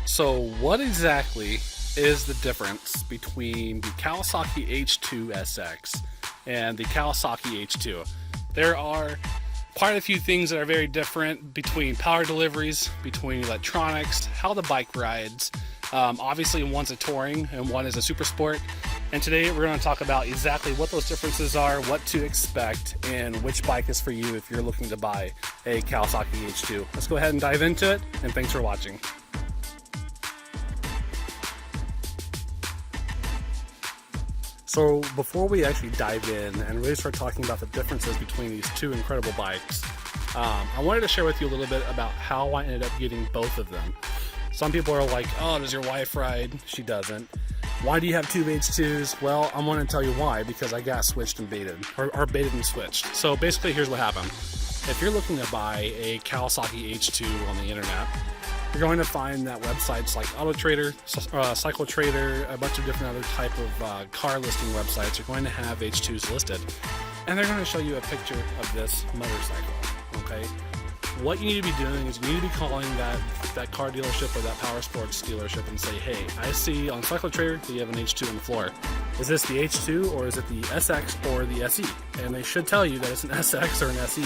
So what exactly is the difference between the Kawasaki H2 SX and the Kawasaki H2? There are quite a few things that are very different between power deliveries, between electronics, how the bike rides. Obviously one's a touring and one is a super sport. And today we're going to talk about exactly what those differences are, what to expect, and which bike is for you if you're looking to buy a Kawasaki H2. Let's go ahead and dive into it, and thanks for watching. So before we actually dive in and really start talking about the differences between these two incredible bikes, I wanted to share with you a little bit about how I ended up getting both of them. Some people are like, oh, does your wife ride? She doesn't. Why do you have two H2s? Well, I'm going to tell you why, because I got switched and baited, or baited and switched. So basically, here's what happened. If you're looking to buy a Kawasaki H2 on the internet, you're going to find that websites like Auto Trader, Cycle Trader, a bunch of different other type of car listing websites are going to have H2s listed. And they're going to show you a picture of this motorcycle, okay? What you need to be doing is you need to be calling that car dealership or that power sports dealership and say, hey, I see on Cycle Trader that you have an H2 on the floor. Is this the H2 or is it the SX or the SE? And they should tell you that it's an SX or an SE.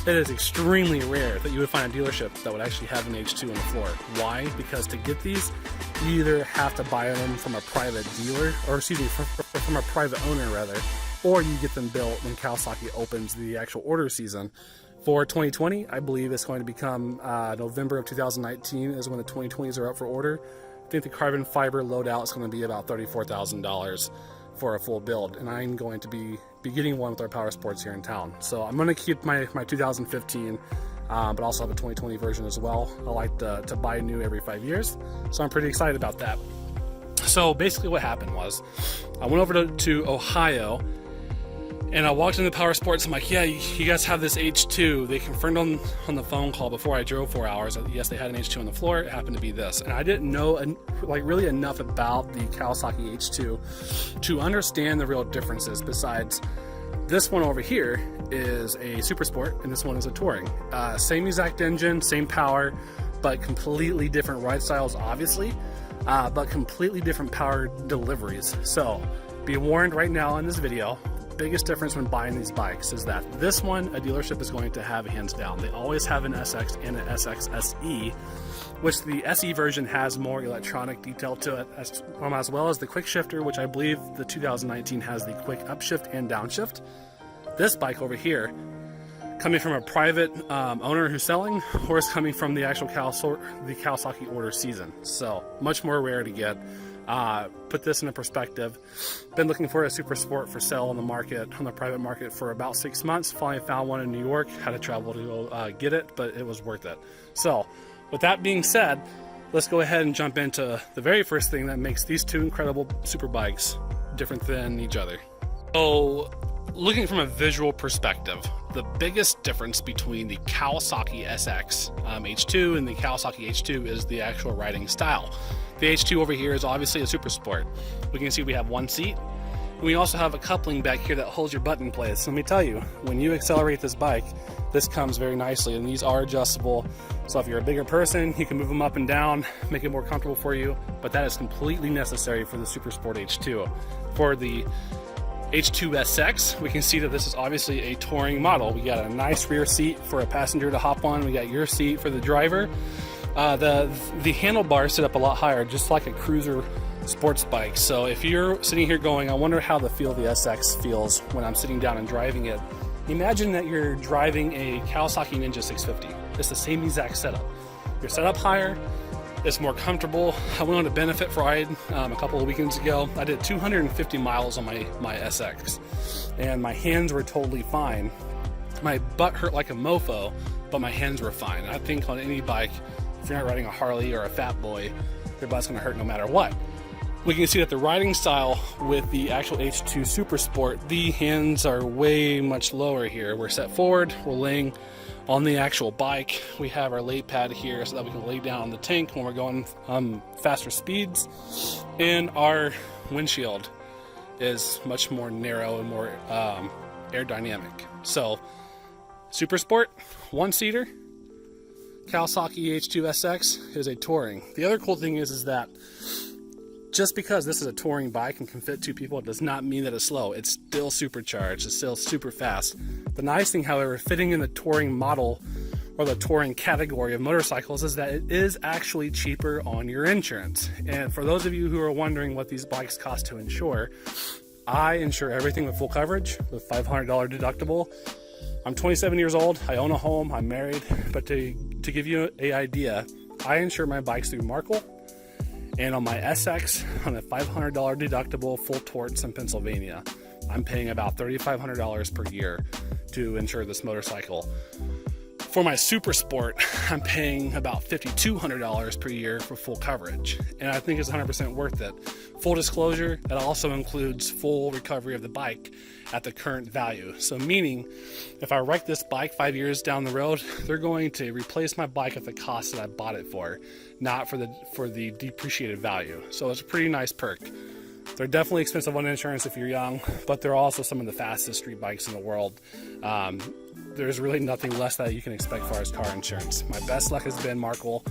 It is extremely rare that you would find a dealership that would actually have an H2 on the floor. Why? Because to get these, you either have to buy them from a private dealer, or excuse me, from a private owner rather, or you get them built when Kawasaki opens the actual order season. For 2020, I believe it's going to become November of 2019 is when the 2020s are up for order. I think the carbon fiber loadout is going to be about $34,000 for a full build, and I'm going to be getting one with our power sports here in town. So I'm going to keep my 2015, but also have a 2020 version as well. I like to buy new every 5 years, so I'm pretty excited about that. So basically what happened was I went over to Ohio, and I walked into Power Sports. I'm like, yeah, you guys have this H2. They confirmed on the phone call before I drove 4 hours that yes, they had an H2 on the floor. It happened to be this. And I didn't know like really enough about the Kawasaki H2 to understand the real differences, besides this one over here is a super sport and this one is a touring. Same exact engine, same power, but completely different ride styles, obviously, but completely different power deliveries. So be warned right now in this video, biggest difference when buying these bikes is that this one a dealership is going to have hands down. They always have an SX and an SX SE, which the SE version has more electronic detail to it, as well as the quick shifter, which I believe the 2019 has the quick upshift and downshift. This bike over here, coming from a private owner who's selling, or is coming from the actual Kawasaki order season. So much more rare to get. Put this into perspective, been looking for a super sport for sale on the market, on the private market, for about 6 months. Finally found one in New York, had to travel to go get it, but it was worth it. So with that being said, let's go ahead and jump into the very first thing that makes these two incredible super bikes different than each other. So looking from a visual perspective, the biggest difference between the Kawasaki SX H2 and the Kawasaki H2 is the actual riding style. The H2 over here is obviously a super sport. We can see we have one seat. We also have a coupling back here that holds your butt in place. Let me tell you, when you accelerate this bike, this comes very nicely, and these are adjustable. So if you're a bigger person, you can move them up and down, make it more comfortable for you, but that is completely necessary for the Super Sport H2. For the H2SX, we can see that this is obviously a touring model. We got a nice rear seat for a passenger to hop on. We got your seat for the driver. The handlebars sit up a lot higher, just like a cruiser sports bike. So if you're sitting here going, I wonder how the feel of the SX feels when I'm sitting down and driving it, imagine that you're driving a Kawasaki Ninja 650. It's the same exact setup. You're set up higher, it's more comfortable. I went on a benefit ride a couple of weekends ago. I did 250 miles on my SX, and my hands were totally fine. My butt hurt like a mofo, but my hands were fine. I think on any bike, if you're not riding a Harley or a Fat Boy, your butt's gonna hurt no matter what. We can see that the riding style with the actual H2 Super Sport, the hands are way much lower here. We're set forward, we're laying on the actual bike. We have our lay pad here so that we can lay down on the tank when we're going faster speeds. And our windshield is much more narrow and more aerodynamic. So, Super Sport, one-seater, Kawasaki H2 SX is a touring. The other cool thing is that just because this is a touring bike and can fit 2 people, it does not mean that it's slow. It's still supercharged, it's still super fast. The nice thing, however, fitting in the touring model or the touring category of motorcycles is that it is actually cheaper on your insurance. And for those of you who are wondering what these bikes cost to insure, I insure everything with full coverage with $500 deductible. I'm 27 years old, I own a home, I'm married, but to give you an idea, I insure my bikes through Markle, and on my SX, on a $500 deductible full torts in Pennsylvania, I'm paying about $3,500 per year to insure this motorcycle. For my Super Sport, I'm paying about $5,200 per year for full coverage, and I think it's 100% worth it. Full disclosure, that also includes full recovery of the bike at the current value. So meaning, if I wreck this bike 5 years down the road, they're going to replace my bike at the cost that I bought it for, not for the depreciated value. So it's a pretty nice perk. They're definitely expensive on insurance if you're young, but they're also some of the fastest street bikes in the world. There's really nothing less that you can expect as far as car insurance. My best luck has been Markle.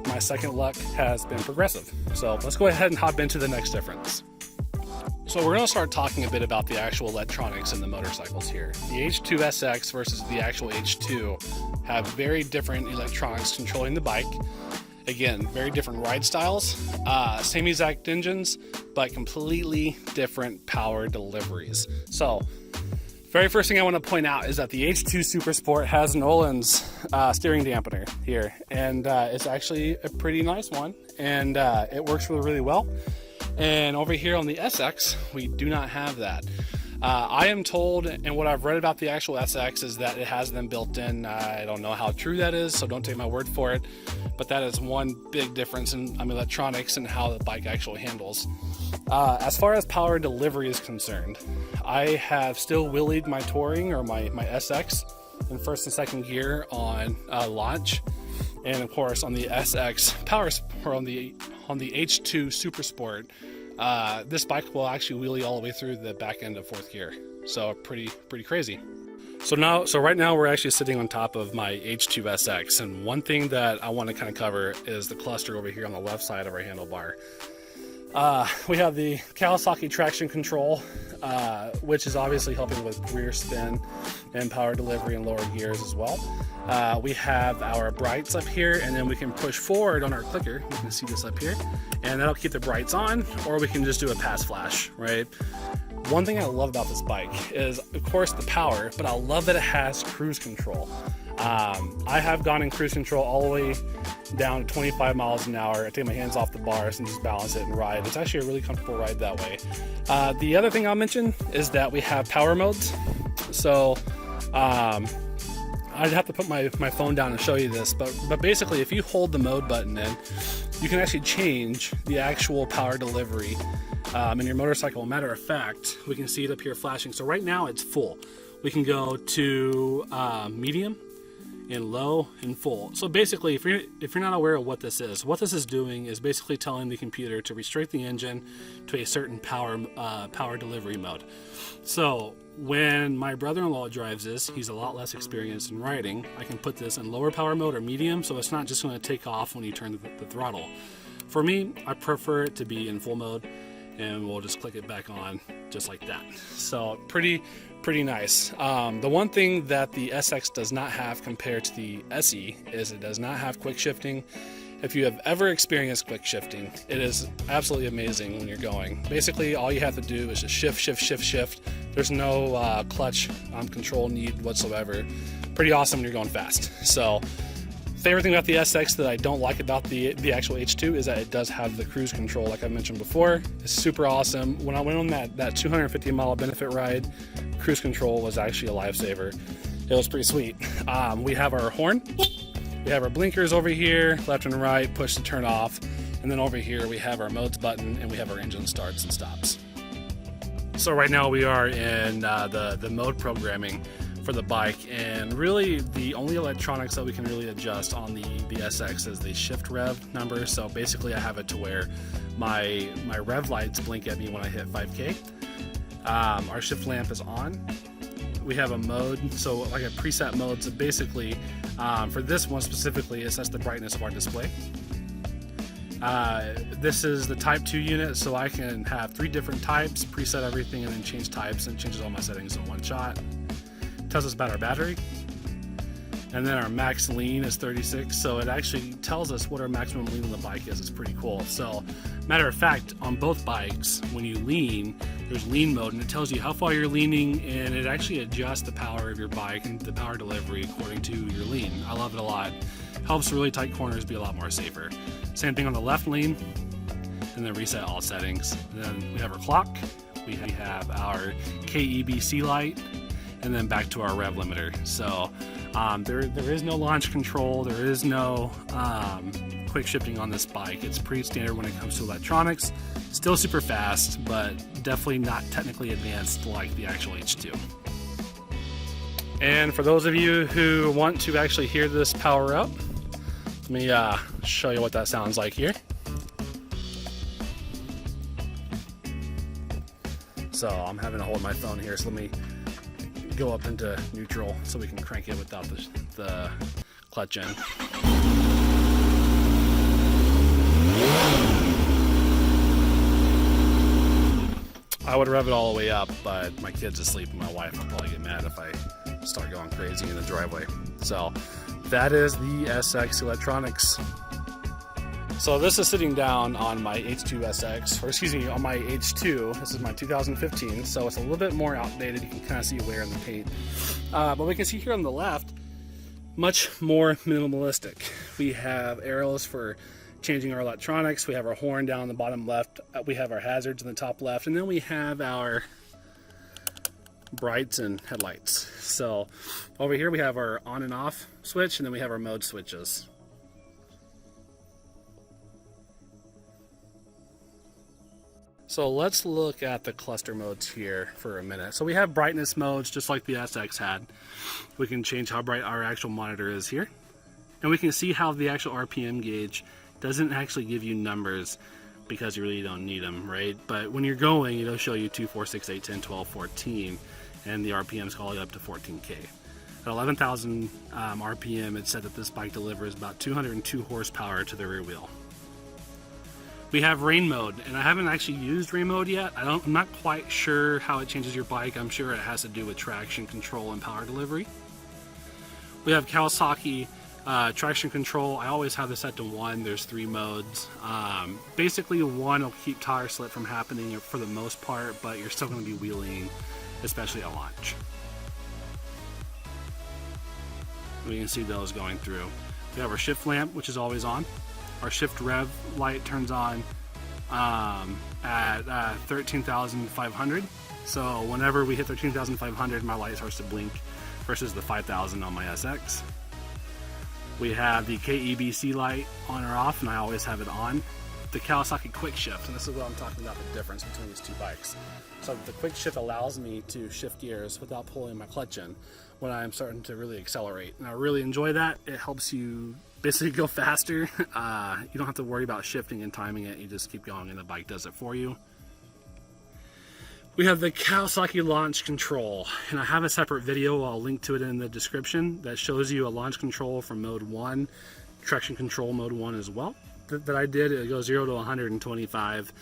My second luck has been Progressive. So let's go ahead and hop into the next difference. So we're going to start talking a bit about the actual electronics in the motorcycles here. The H2 SX versus the actual H2 have very different electronics controlling the bike. Again, very different ride styles, same exact engines, but completely different power deliveries. So, very first thing I want to point out is that the H2 Super Sport has an Öhlins steering dampener here, and it's actually a pretty nice one, and it works really well. And over here on the SX, we do not have that. I am told, and what I've read about the actual SX is that it has them built in. I don't know how true that is, so don't take my word for it, but that is one big difference in electronics and how the bike actually handles. As far as power delivery is concerned, I have still wheelied my touring or my SX in first and second gear on launch, and of course on the SX power or on the H2 Super Sport. This bike will actually wheelie all the way through the back end of fourth gear, so pretty crazy. So right now we're actually sitting on top of my H2 SX, and one thing that I want to kind of cover is the cluster over here on the left side of our handlebar. We have the Kawasaki traction control, which is obviously helping with rear spin and power delivery in lower gears as well. We have our brights up here, and then we can push forward on our clicker. You can see this up here, and that'll keep the brights on, or we can just do a pass flash, right? One thing I love about this bike is, of course, the power, but I love that it has cruise control. I have gone in cruise control all the way down to 25 miles an hour. I take my hands off the bars and just balance it and ride. It's actually a really comfortable ride that way. The other thing I'll mention is that we have power modes. So I'd have to put my phone down and show you this, but basically if you hold the mode button in, you can actually change the actual power delivery in your motorcycle. Matter of fact, we can see it up here flashing. So right now it's full. We can go to medium and low and full. So basically, if you're not aware of what this is doing is basically telling the computer to restrict the engine to a certain power delivery mode. So when my brother-in-law drives this, he's a lot less experienced in riding. I can put this in lower power mode or medium, so it's not just going to take off when you turn the throttle. For me, I prefer it to be in full mode, and we'll just click it back on just like that. So pretty nice. The one thing that the SX does not have compared to the SE is it does not have quick shifting. If you have ever experienced quick shifting, it is absolutely amazing when you're going. Basically, all you have to do is just shift. There's no clutch control need whatsoever. Pretty awesome when you're going fast. So, favorite thing about the SX that I don't like about the actual H2 is that it does have the cruise control, like I mentioned before. It's super awesome. When I went on that 250 mile benefit ride, cruise control was actually a lifesaver. It was pretty sweet. We have our horn. We have our blinkers over here, left and right, push to turn off. And then over here we have our modes button, and we have our engine starts and stops. So right now we are in the mode programming for the bike, and really the only electronics that we can really adjust on the SX is the shift rev number. So basically I have it to where my rev lights blink at me when I hit 5K. Our shift lamp is on. we have a mode, so like a preset mode. So basically, for this one specifically, it sets the brightness of our display. This is the Type 2 unit, so I can have 3 different types, preset everything, and then change types, and changes all my settings in one shot. Tells us about our battery. And then our max lean is 36, so it actually tells us what our maximum lean on the bike is. It's pretty cool. So, matter of fact, on both bikes, when you lean, there's lean mode, and it tells you how far you're leaning, and it actually adjusts the power of your bike and the power delivery according to your lean. I love it a lot. Helps really tight corners be a lot more safer. Same thing on the left lean, and then reset all settings. And then we have our clock, we have our KEBC light, and then back to our rev limiter. So there is no launch control, there is no quick shifting on this bike. It's pretty standard when it comes to electronics. Still super fast, but definitely not technically advanced like the actual H2. And for those of you who want to actually hear this power up, let me show you what that sounds like here. So I'm having to hold my phone here, so let me go up into neutral so we can crank it without the clutch in. I would rev it all the way up, but my kid's asleep and my wife will probably get mad if I start going crazy in the driveway. So that is the SX electronics. So this is sitting down on my H2 SX, or excuse me, on my H2. This is my 2015, so it's a little bit more outdated. You can kind of see wear in the paint. But we can see here on the left, much more minimalistic. We have arrows for changing our electronics. We have our horn down in the bottom left. We have our hazards in the top left. And then we have our brights and headlights. So over here we have our on and off switch, and then we have our mode switches. So let's look at the cluster modes here for a minute. So we have brightness modes just like the SX had. We can change how bright our actual monitor is here. And we can see how the actual RPM gauge doesn't actually give you numbers because you really don't need them, right? But when you're going, it'll show you 2, 4, 6, 8, 10, 12, 14, and the RPMs all the way up to 14K. At 11,000 RPM, it's said that this bike delivers about 202 horsepower to the rear wheel. We have rain mode, and I haven't actually used rain mode yet. I'm not quite sure how it changes your bike. I'm sure it has to do with traction control and power delivery. We have Kawasaki traction control. I always have this set to 1. There's 3 modes. Basically 1 will keep tire slip from happening for the most part, but you're still going to be wheeling, especially at launch. We can see those going through. We have our shift lamp, which is always on. Our shift rev light turns on at 13,500. So whenever we hit 13,500, my light starts to blink versus the 5,000 on my SX. We have the KEBC light on or off, and I always have it on. The Kawasaki quick shift, and this is what I'm talking about, the difference between these two bikes. So the quick shift allows me to shift gears without pulling my clutch in when I'm starting to really accelerate. And I really enjoy that. It helps you basically go faster. You don't have to worry about shifting and timing it. You just keep going and the bike does it for you. We have the Kawasaki launch control, and I have a separate video, I'll link to it in the description, that shows you a launch control from mode 1, traction control mode 1 as well, that I did. It goes 0 to 125.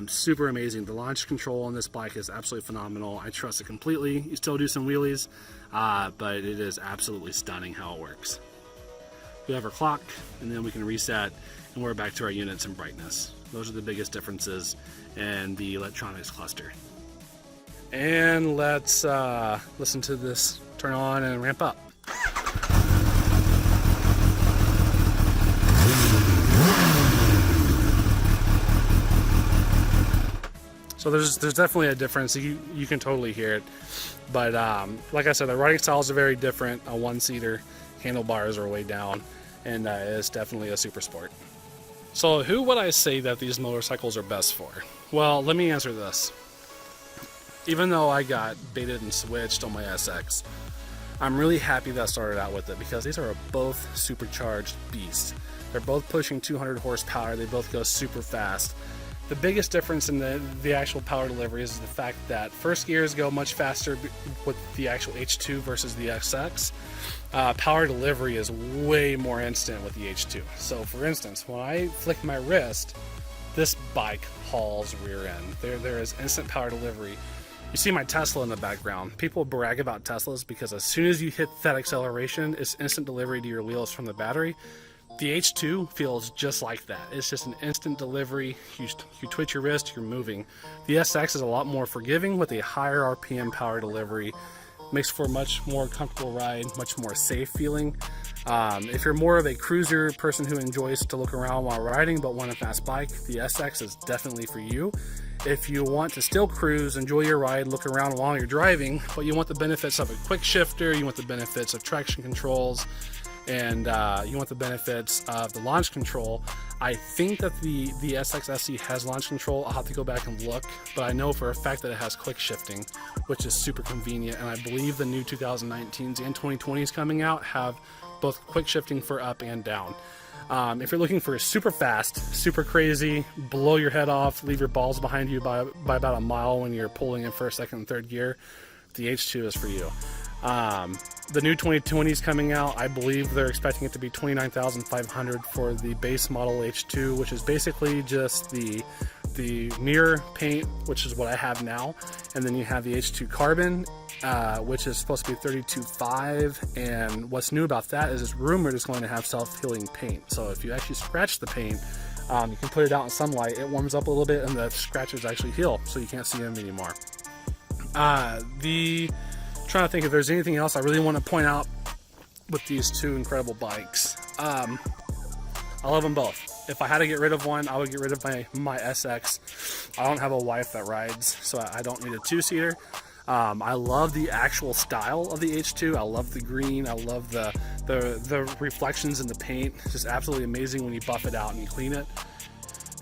Super amazing. The launch control on this bike is absolutely phenomenal. I trust it completely. You still do some wheelies, but it is absolutely stunning how it works. We have our clock, and then we can reset, and we're back to our units and brightness. Those are the biggest differences in the electronics cluster. And let's listen to this turn on and ramp up. So there's definitely a difference. You can totally hear it. But like I said, the riding styles are very different. A one-seater, handlebars are way down, and it's definitely a super sport. So who would I say that these motorcycles are best for? Well, let me answer this. Even though I got baited and switched on my SX, I'm really happy that I started out with it because these are both supercharged beasts. They're both pushing 200 horsepower. They both go super fast. The biggest difference in the actual power delivery is the fact that first gears go much faster with the actual H2 versus the SX. Power delivery is way more instant with the H2. So for instance, when I flick my wrist, this bike hauls rear end. There is instant power delivery. You see my Tesla in the background. People brag about Teslas because as soon as you hit that acceleration, it's instant delivery to your wheels from the battery. The H2 feels just like that. It's just an instant delivery. You twitch your wrist, you're moving. The SX is a lot more forgiving with a higher RPM power delivery. Makes for a much more comfortable ride, much more safe feeling. If you're more of a cruiser person who enjoys to look around while riding but want a fast bike, the SX is definitely for you. If you want to still cruise, enjoy your ride, look around while you're driving, but you want the benefits of a quick shifter, you want the benefits of traction controls, and you want the benefits of the launch control. I think that the SX SE has launch control. I'll have to go back and look, but I know for a fact that it has quick shifting, which is super convenient, and I believe the new 2019s and 2020s coming out have both quick shifting for up and down. If you're looking for super fast, super crazy, blow your head off, leave your balls behind you by about a mile when you're pulling in first, second, and third gear, the H2 is for you. The new 2020s coming out, I believe they're expecting it to be $29,500 for the base model H2, which is basically just the mirror paint, which is what I have now, and then you have the H2 Carbon, which is supposed to be $32,500, and what's new about that is it's rumored it's going to have self-healing paint. So if you actually scratch the paint, you can put it out in sunlight, it warms up a little bit, and the scratches actually heal, so you can't see them anymore. Trying to think if there's anything else I really want to point out with these two incredible bikes. I love them both. If I had to get rid of one, I would get rid of my SX. I don't have a wife that rides, so I don't need a two-seater. I love the actual style of the H2. I love the green. I love the reflections in the paint. It's just absolutely amazing when you buff it out and you clean it.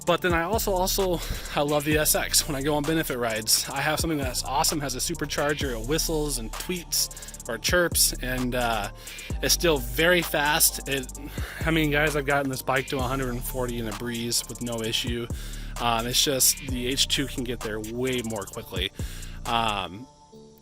But then I also love the SX. When I go on benefit rides, I have something that's awesome, has a supercharger, it whistles and tweets or chirps, and it's still very fast. How many guys I've gotten this bike to 140 in a breeze with no issue. It's just the H2 can get there way more quickly.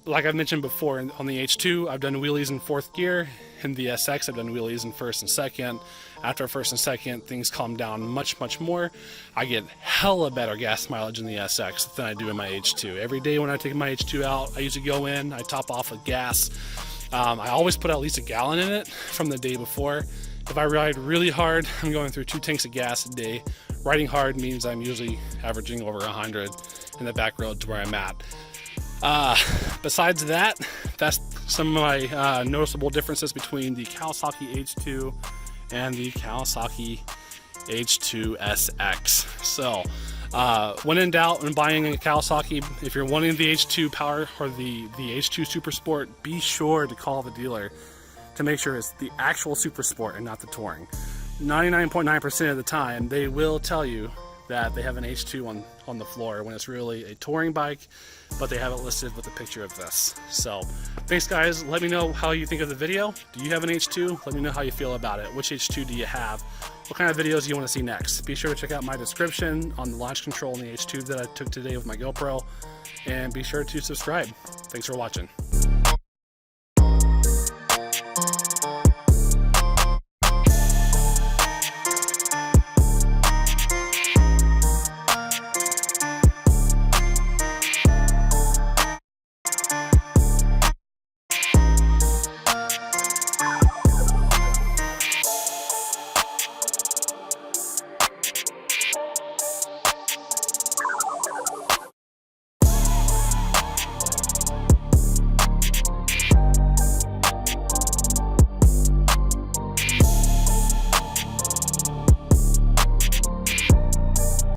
Like I've mentioned before, on the H2, I've done wheelies in fourth gear. In the SX, I've done wheelies in first and second. After first and second, things calm down much more. I get hella better gas mileage in the SX than I do in my H2. Every day when I take my H2 out, I usually go in, I top off with gas. I always put at least a gallon in it from the day before. If I ride really hard, I'm going through 2 tanks of gas a day. Riding hard means I'm usually averaging over 100 in the back road to where I'm at. Besides that, that's some of my noticeable differences between the Kawasaki H2 and the Kawasaki H2 SX. So when in doubt when buying a Kawasaki, if you're wanting the H2 Power or the H2 Super Sport, be sure to call the dealer to make sure it's the actual Super Sport and not the Touring. 99.9% of the time they will tell you that they have an H2 on the floor when it's really a touring bike, but they have it listed with a picture of this. So thanks guys, let me know how you think of the video. Do you have an H2? Let me know how you feel about it. Which H2 do you have? What kind of videos do you want to see next? Be sure to check out my description on the launch control on the H2 that I took today with my GoPro, and be sure to subscribe. Thanks for watching.